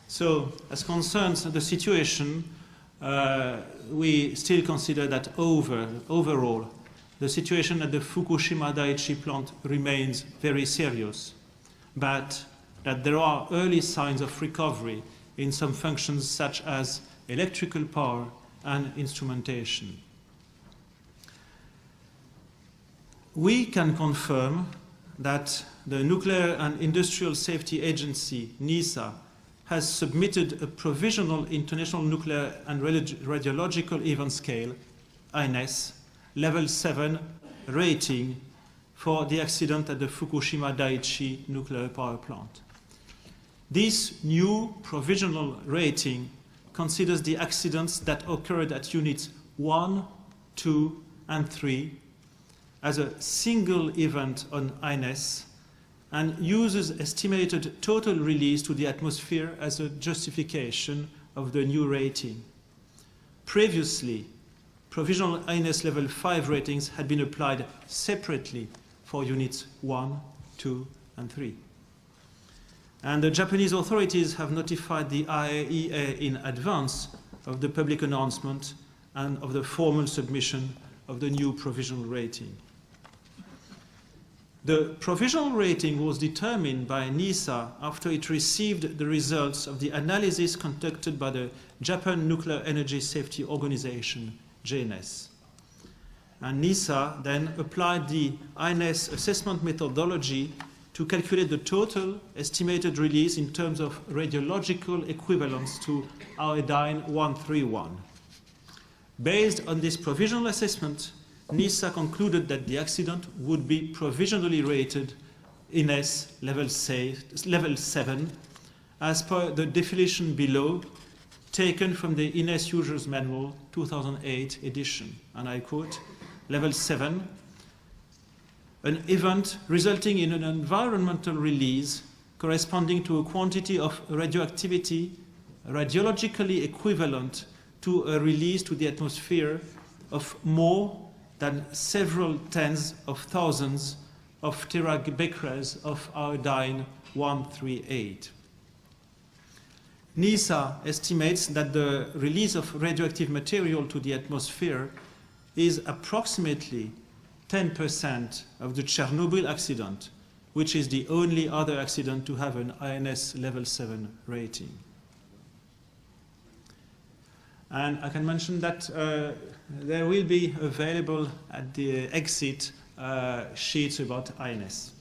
So, as concerns the situation, we still consider that overall, the situation at the Fukushima Daiichi plant remains very serious, but that there are early signs of recovery in some functions such as electrical power and instrumentation. We can confirm that the Nuclear and Industrial Safety Agency, NISA, has submitted a provisional International Nuclear and Radiological Event Scale, INES, level 7 rating for the accident at the Fukushima Daiichi nuclear power plant. This new provisional rating considers the accidents that occurred at units 1, 2, and 3 as a single event on INES and uses estimated total release to the atmosphere as a justification of the new rating. Previously, provisional INES level 5 ratings had been applied separately for units 1, 2, and 3. And the Japanese authorities have notified the IAEA in advance of the public announcement and of the formal submission of the new provisional rating. The provisional rating was determined by NISA after it received the results of the analysis conducted by the Japan Nuclear Energy Safety Organization, JNS. And NISA then applied the INES assessment methodology to calculate the total estimated release in terms of radiological equivalence to iodine 131. Based on this provisional assessment, NISA concluded that the accident would be provisionally rated INES level 7 as per the definition below, taken from the INES User's Manual 2008 edition. And I quote, level 7, an event resulting in an environmental release corresponding to a quantity of radioactivity radiologically equivalent to a release to the atmosphere of more than several tens of thousands of terabecquerels of iodine 138. NISA estimates that the release of radioactive material to the atmosphere is approximately 10% of the Chernobyl accident, which is the only other accident to have an INES level 7 rating. And I can mention that there will be available at the exit sheets about INES.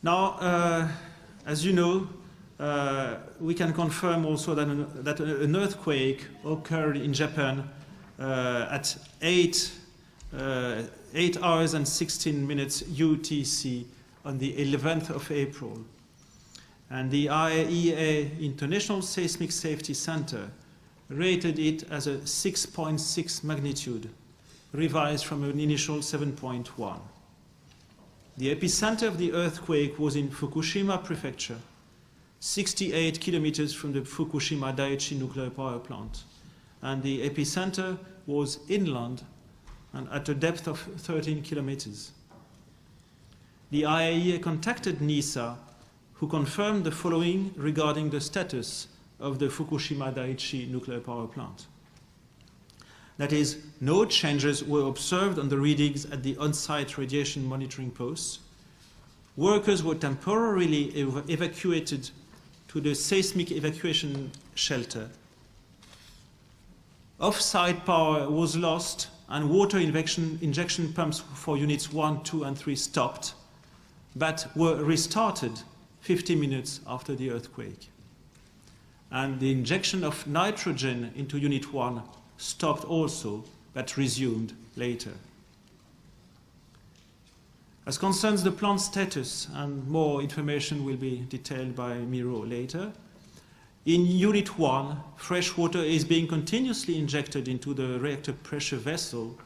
Now, as you know, we can confirm also that an earthquake occurred in Japan at 8 hours and 16 minutes UTC on the 11th of April. And the IAEA International Seismic Safety Center rated it as a 6.6 magnitude, revised from an initial 7.1. The epicenter of the earthquake was in Fukushima Prefecture, 68 kilometers from the Fukushima Daiichi nuclear power plant, and the epicenter was inland and at a depth of 13 kilometers. The IAEA contacted NISA, who confirmed the following regarding the status of the Fukushima Daiichi nuclear power plant. That is, no changes were observed on the readings at the on-site radiation monitoring posts. Workers were temporarily evacuated to the seismic evacuation shelter. Off-site power was lost and water injection pumps for units 1, 2, and 3 stopped, but were restarted 50 minutes after the earthquake. And the injection of nitrogen into Unit 1 stopped also, but resumed later. As concerns the plant status, and more information will be detailed by Miro later, in Unit 1, fresh water is being continuously injected into the reactor pressure vessel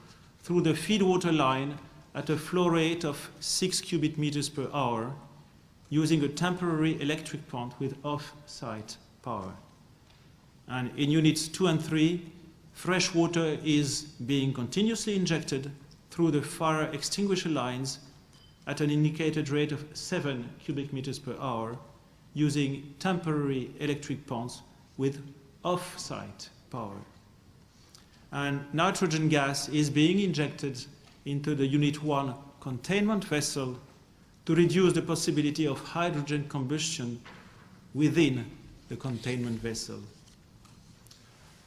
through the feedwater line at a flow rate of 6 cubic meters per hour, using a temporary electric plant with off-site power. And in Units 2 and 3, fresh water is being continuously injected through the fire extinguisher lines at an indicated rate of 7 cubic meters per hour, using temporary electric ponds with off-site power. And nitrogen gas is being injected into the Unit 1 containment vessel to reduce the possibility of hydrogen combustion within the containment vessel.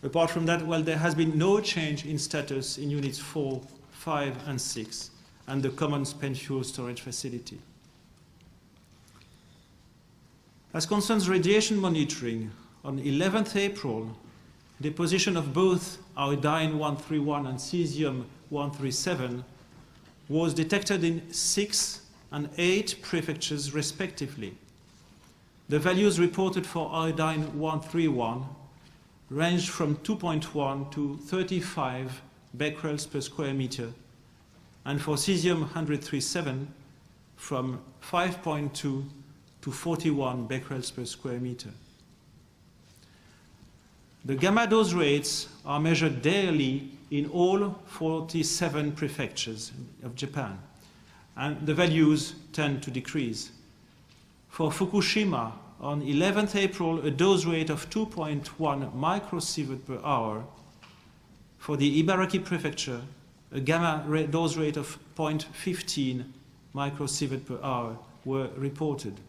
Apart from that, well, there has been no change in status in Units 4, 5, and 6, and the common spent fuel storage facility. As concerns radiation monitoring, on 11th April, deposition of both iodine-131 and cesium-137 was detected in 6 and 8 prefectures respectively. The values reported for iodine-131 ranged from 2.1 to 35 becquerels per square meter, and for cesium-137 from 5.2 to 41 becquerels per square meter. The gamma dose rates are measured daily in all 47 prefectures of Japan, and the values tend to decrease. For Fukushima, on 11th April, a dose rate of 2.1 microsievert per hour. For the Ibaraki prefecture, a gamma dose rate of 0.15 microsievert per hour were reported.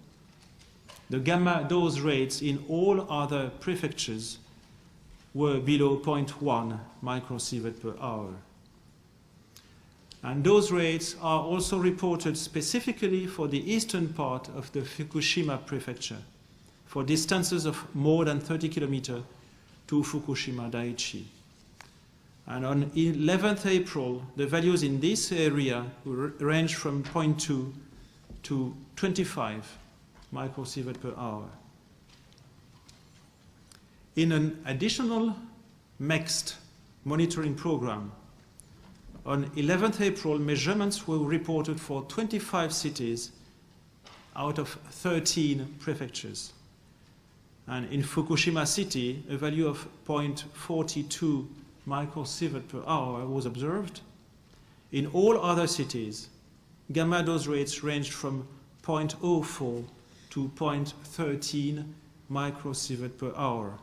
The gamma dose rates in all other prefectures were below 0.1 microsievert per hour. And those rates are also reported specifically for the eastern part of the Fukushima prefecture, for distances of more than 30 kilometers to Fukushima Daiichi. And on 11th April, the values in this area range from 0.2 to 25 microsievert per hour. In an additional mixed monitoring program, on 11th April, measurements were reported for 25 cities out of 13 prefectures. And in Fukushima City, a value of 0.42 microsievert per hour was observed. In all other cities, gamma dose rates ranged from 0.04 to 0.13 microsievert per hour,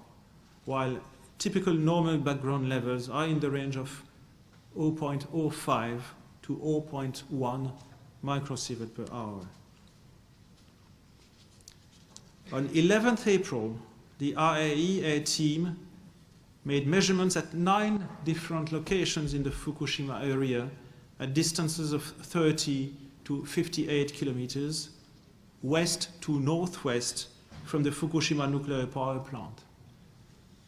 while typical normal background levels are in the range of 0.05 to 0.1 microsievert per hour. On 11th April, the IAEA team made measurements at 9 different locations in the Fukushima area at distances of 30 to 58 kilometers west to northwest from the Fukushima nuclear power plant.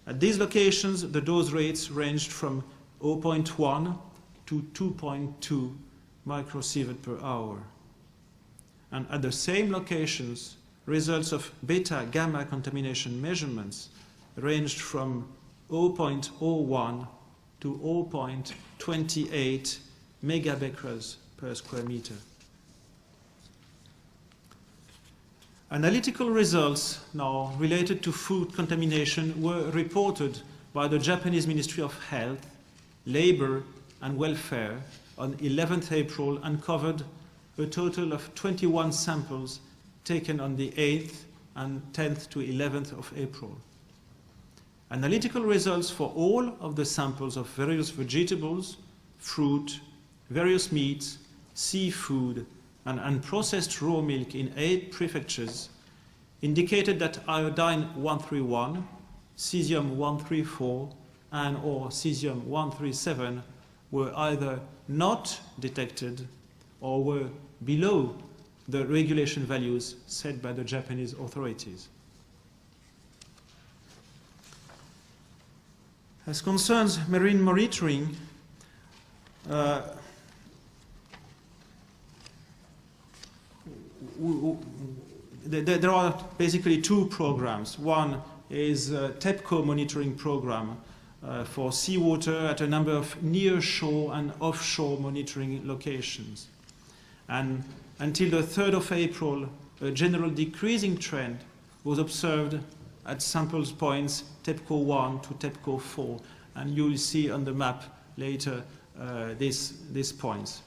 At these locations, the dose rates ranged from 0.1 to 2.2 microsievert per hour. And at the same locations, results of beta-gamma contamination measurements ranged from 0.01 to 0.28 megabecquerels per square meter. Analytical results now related to food contamination were reported by the Japanese Ministry of Health, Labor and Welfare on 11th April and covered a total of 21 samples taken on the 8th and 10th to 11th of April. Analytical results for all of the samples of various vegetables, fruit, various meats, seafood, and unprocessed raw milk in 8 prefectures indicated that iodine-131, cesium-134, and or cesium-137 were either not detected or were below the regulation values set by the Japanese authorities. As concerns marine monitoring, there are basically 2 programs. One is a TEPCO monitoring program for seawater at a number of near-shore and offshore monitoring locations. And until the 3rd of April, a general decreasing trend was observed at samples points TEPCO 1 to TEPCO 4. And you will see on the map later these points.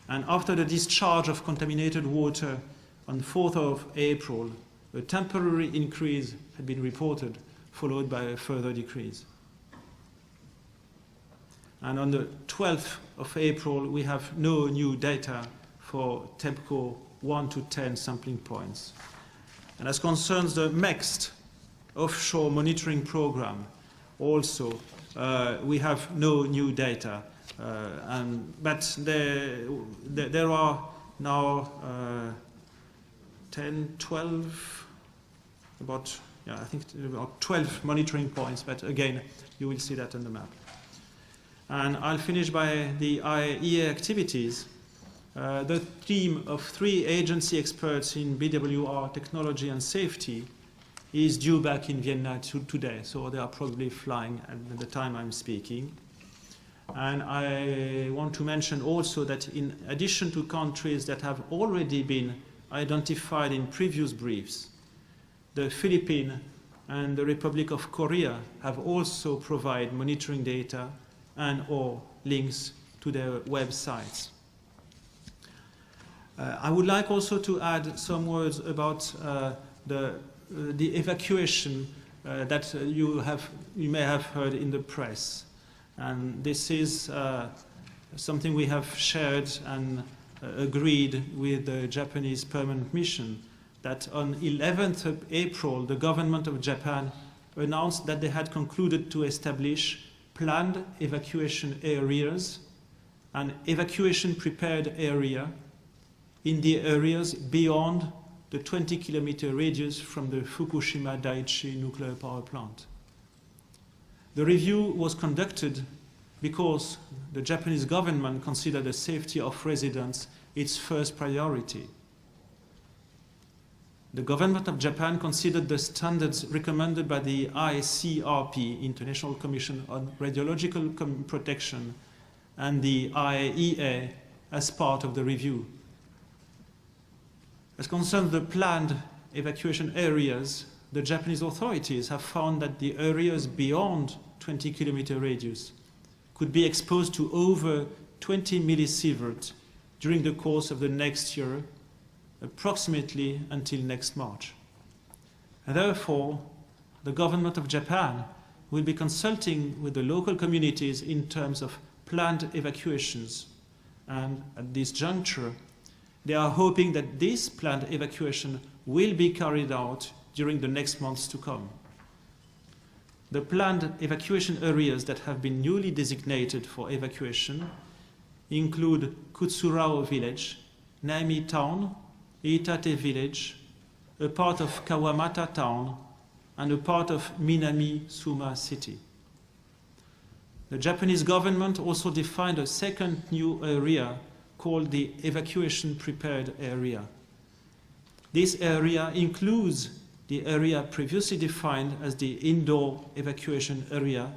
And after the discharge of contaminated water on 4th of April, a temporary increase had been reported, followed by a further decrease. And on the 12th of April, we have no new data for TEPCO 1 to 10 sampling points. And as concerns the next offshore monitoring program, also, we have no new data. But there are now 10, 12, I think about 12 monitoring points, but again, you will see that on the map. And I'll finish by the Aiea activities. The team of 3 agency experts in BWR technology and safety is due back in Vienna today, so they are probably flying at the time I'm speaking. And I want to mention also that in addition to countries that have already been identified in previous briefs, the Philippines and the Republic of Korea have also provided monitoring data and or links to their websites. I would like also to add some words about the evacuation that you may have heard in the press. And this is something we have shared and agreed with the Japanese permanent mission, that on 11th of April, the government of Japan announced that they had concluded to establish planned evacuation areas and evacuation prepared area in the areas beyond the 20-kilometer radius from the Fukushima Daiichi nuclear power plant. The review was conducted because the Japanese government considered the safety of residents its first priority. The government of Japan considered the standards recommended by the ICRP, International Commission on Radiological Protection, and the IAEA as part of the review. As concerns the planned evacuation areas, the Japanese authorities have found that the areas beyond 20-kilometer radius could be exposed to over 20 millisievert during the course of the next year, approximately until next March. And therefore, the government of Japan will be consulting with the local communities in terms of planned evacuations. And at this juncture, they are hoping that this planned evacuation will be carried out during the next months to come. The planned evacuation areas that have been newly designated for evacuation include Kutsurao village, Naimi town, Iitate village, a part of Kawamata town, and a part of Minami Suma city. The Japanese government also defined a second new area called the evacuation prepared area. This area includes the area previously defined as the indoor evacuation area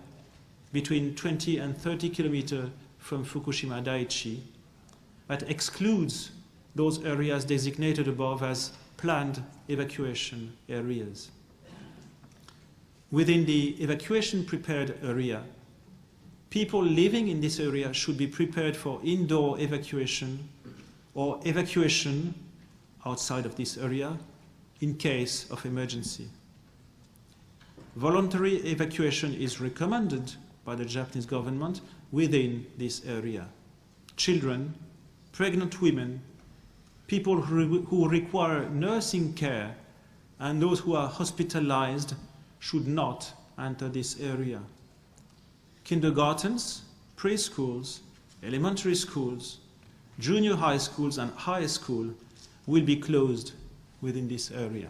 between 20 and 30 kilometers from Fukushima Daiichi, but excludes those areas designated above as planned evacuation areas. Within the evacuation prepared area, people living in this area should be prepared for indoor evacuation or evacuation outside of this area in case of emergency. Voluntary evacuation is recommended by the Japanese government within this area. Children, pregnant women, people who require nursing care, and those who are hospitalized should not enter this area. Kindergartens, preschools, elementary schools, junior high schools, and high school will be closed within this area.